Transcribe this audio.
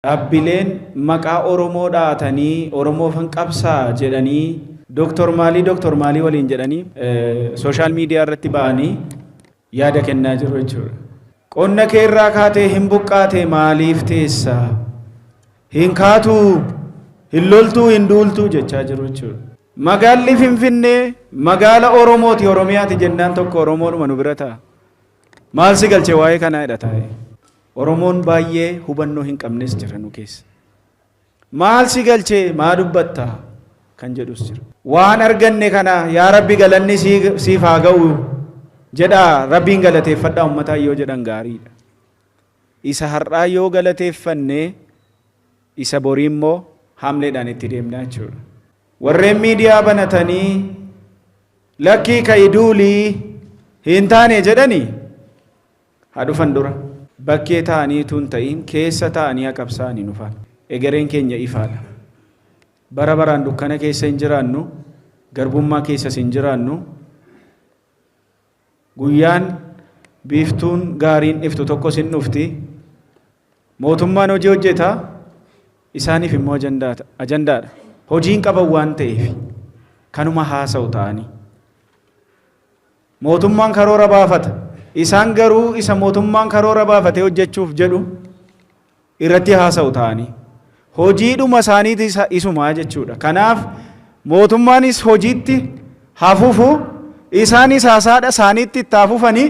Dhaabbileen maqaa Oromoo dhaatanii Oromoof qabsaa jedhanii Dr. Maalii waliin jedhanii sooshaal miidiyaa irratti ba'anii yaada kennaa jiru jechuudha. Qonna kee irraa kaatee hin buqqaate maaliif teessa? Hin kaatu, hin loltuu, hin duultuu jechaa jiru jechuudha. Magaalli Finfinnee magaala Oromooti, Oromiyaati jennaan tokko Oromoodhuma nu bira ta'a. Maal si galche waa'ee kanaa jedha taa'e. Oromoon baay'ee hubannoo hin qabnes jira nu keessa. Maal si galche maa dubbatta kan jedhus jira. Waan arganne kana yaa Rabbi galanni siif haa ga'u jedhaa Rabbiin galateeffadhaa uummataa yoo jedhan gaariidha. Isa har'aa yoo galateeffanne isa borii immoo haamleedhaan itti deemnaa jechuudha. Warreen miidiyaa banatanii lakkii ka'iduulii hin taane jedhanii haa dhufan dura. Bakkee ta'anii tun ta'in keessa ta'anii qabsaa'anii dhufan. Egereen keenya ifaadha. Bara baraan dukkana keessa hin jiraannu, garbummaa keessas hin jiraannu. Guyyaan biiftuun gaariin iftu tokkos hin dhufti. Mootummaan hojii hojjeta, isaaniif immoo ajandaadha. Hojiin qaban waan ta'eef kanuma haasa'u ta'anii. Mootummaan karoora baafata. Isaan garuu isa mootummaan karoora baafatee hojjechuuf jedhu irratti haasa'u ta'anii. Hojiidhuma isaaniiti isumaa jechuudha. Kanaaf mootummaanis hojiitti hafuufu isaanis haasaadha isaaniitti itti hafufanii